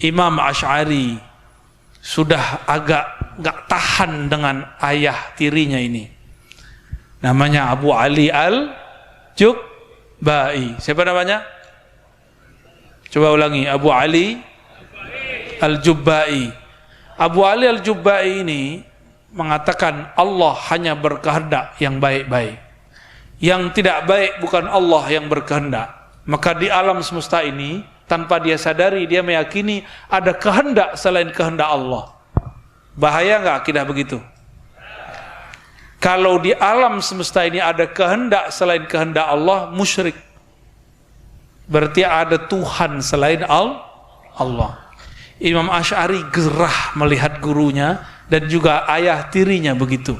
Imam Asy'ari sudah agak gak tahan dengan ayah tirinya ini. Namanya Abu Ali Al-Jubba'i. Siapa namanya? Coba ulangi. Abu Ali Al-Jubba'i. Abu Ali Al-Jubba'i ini mengatakan Allah hanya berkehendak yang baik-baik. Yang tidak baik bukan Allah yang berkehendak. Maka di alam semesta ini, tanpa dia sadari, dia meyakini ada kehendak selain kehendak Allah. Bahaya nggak akidah begitu? Kalau di alam semesta ini ada kehendak selain kehendak Allah, musyrik. Berarti ada Tuhan selain Allah. Imam Asy'ari gerah melihat gurunya dan juga ayah tirinya begitu.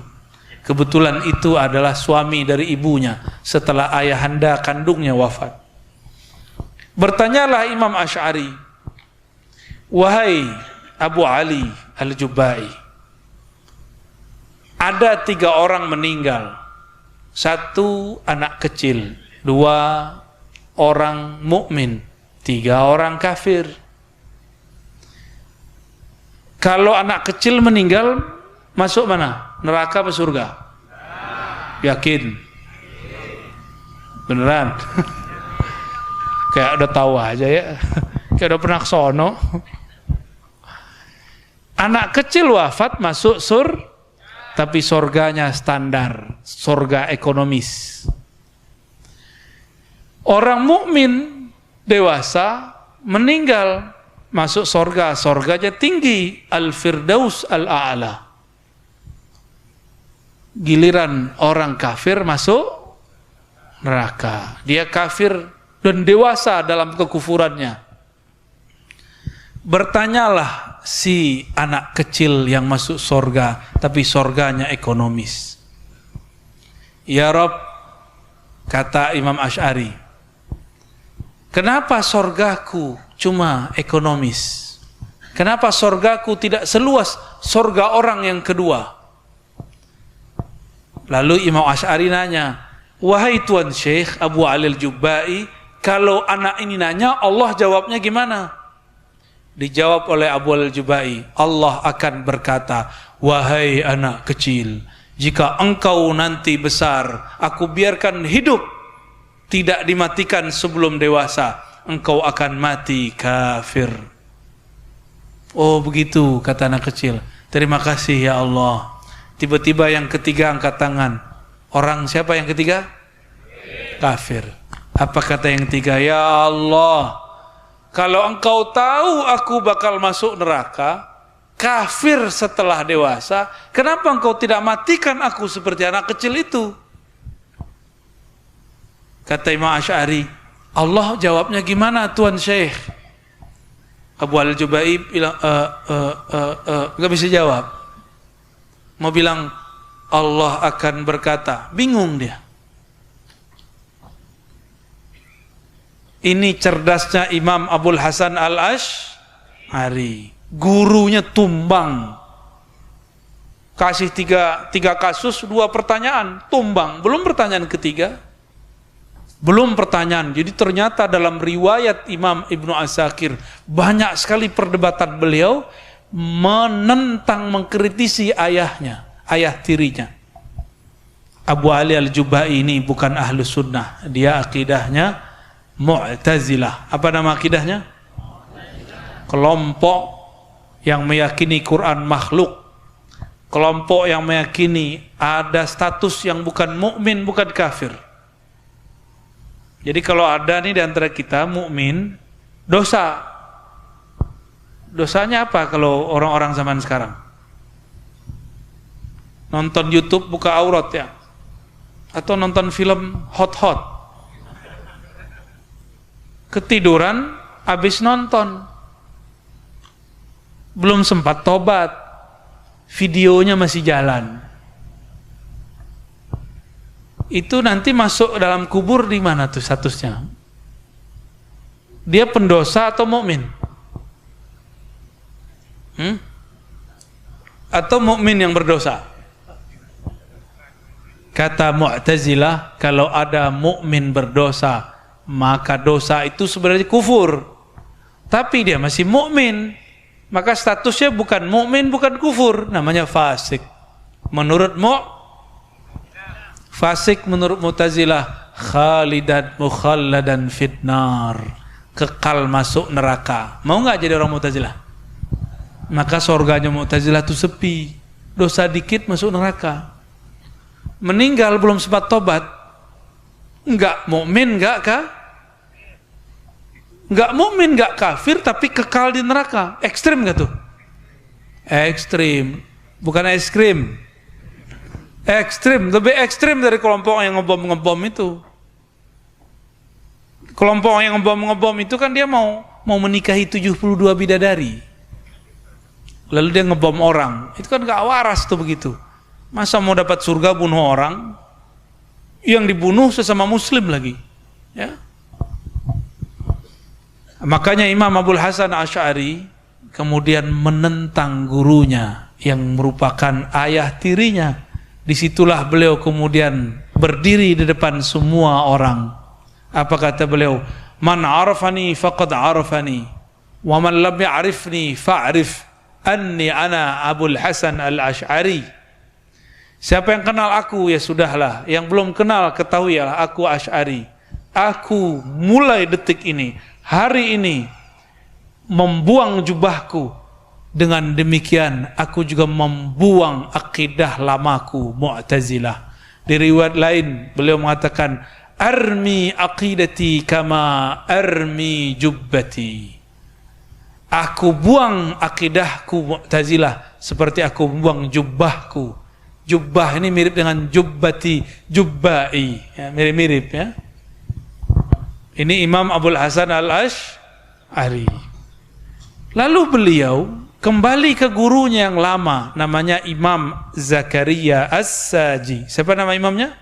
Kebetulan itu adalah suami dari ibunya setelah ayahanda kandungnya wafat. Bertanyalah Imam Asy'ari, wahai Abu Ali Al-Jubba'i, ada 3 orang meninggal, 1 anak kecil, 2 orang mukmin, 3 orang kafir. Kalau anak kecil meninggal, masuk mana? Neraka atau surga? Yakin? Beneran? Kayak udah tahu aja ya. Kayak udah pernah kesono. Anak kecil wafat masuk tapi surganya standar, surga ekonomis. Orang mukmin dewasa meninggal masuk surga, surganya tinggi, Al-Firdaus Al-A'la. Giliran orang kafir masuk neraka. Dia kafir dan dewasa dalam kekufurannya. Bertanyalah si anak kecil yang masuk surga, tapi surganya ekonomis. Ya Rabb, kata Imam Asy'ari, kenapa surgaku cuma ekonomis? Kenapa surgaku tidak seluas surga orang yang kedua? Lalu Imam Asy'ari nanya, wahai Tuan Syekh Abu Ali Al-Jubba'i, kalau anak ini nanya, Allah jawabnya gimana? Dijawab oleh Abu Al-Jubba'i, Allah akan berkata, wahai anak kecil, jika engkau nanti besar, aku biarkan hidup, tidak dimatikan sebelum dewasa, engkau akan mati kafir. Oh begitu, kata anak kecil. Terima kasih ya Allah. Tiba-tiba yang ketiga angkat tangan. Orang siapa yang ketiga? Kafir. Apa kata yang ketiga? Ya Allah, kalau engkau tahu aku bakal masuk neraka, kafir setelah dewasa, kenapa engkau tidak matikan aku seperti anak kecil itu? Kata Imam Asy'ari, Allah jawabnya gimana Tuan Syekh? Abu Al-Jubba'i bilang, gak bisa jawab. Mau bilang Allah akan berkata, bingung dia. Ini cerdasnya Imam Abul Hasan Al-Asy'ari. Gurunya tumbang. Kasih tiga kasus, 2 pertanyaan, tumbang. Belum pertanyaan ketiga. Belum pertanyaan. Jadi ternyata dalam riwayat Imam Ibnu Asakir banyak sekali perdebatan beliau menentang, mengkritisi ayahnya, ayah tirinya. Abu Ali Al-Jubba'i ini bukan ahlu sunnah. Dia akidahnya Mu'tazilah. Apa nama akidahnya? Kelompok yang meyakini Quran makhluk. Kelompok yang meyakini ada status yang bukan mukmin, bukan kafir. Jadi kalau ada nih di antara kita mukmin, dosa. Dosanya apa kalau orang-orang zaman sekarang? Nonton YouTube buka aurat ya? Atau nonton film hot-hot? Ketiduran habis nonton. Belum sempat tobat. Videonya masih jalan. Itu nanti masuk dalam kubur di mana tuh statusnya? Dia pendosa atau mukmin? Atau mukmin yang berdosa? Kata Mu'tazilah, kalau ada mukmin berdosa, maka dosa itu sebenarnya kufur. tapi dia masih mukmin, maka statusnya bukan mukmin, bukan kufur, namanya fasik. Menurut Mu'tazilah, khalidan mukhalladan fitnar, kekal masuk neraka. Mau nggak jadi orang Mu'tazilah? Maka surganya Mu'tazilah itu sepi, dosa dikit masuk neraka. Meninggal belum sempat tobat, nggak mukmin, nggak mukmin, nggak kafir, tapi kekal di neraka. Ekstrim nggak tuh? Ekstrim, bukan es krim. Ekstrim, lebih ekstrim dari kelompok yang ngebom itu. Kelompok yang ngebom itu kan dia mau menikahi 72 bidadari, lalu dia ngebom orang. Itu kan gak waras tuh begitu. Masa mau dapat surga bunuh orang, yang dibunuh sesama muslim lagi, ya. Makanya Imam Abul Hasan Asy'ari kemudian menentang gurunya yang merupakan ayah tirinya. Disitulah beliau kemudian berdiri di depan semua orang. Apa kata beliau? Man arafani faqad arafani, wa man lam ya'rifni fa'rif anni ana Abul Hasan Al-Asy'ari. Siapa yang kenal aku ya sudahlah, yang belum kenal ketahuilah aku Asy'ari. Aku mulai detik ini, hari ini, membuang jubahku. Dengan demikian aku juga membuang akidah lamaku Mu'tazilah. Di riwayat lain beliau mengatakan, armi aqidati kama armi jubbati. Aku buang akidahku Mu'tazilah seperti aku buang jubahku. Jubbah ini mirip dengan jubbati, jubbai, ya, mirip-mirip, ya. Ini Imam Abul Hasan Al-Asy'ari. Lalu beliau kembali ke gurunya yang lama, namanya Imam Zakaria As-Saji. Siapa nama imamnya?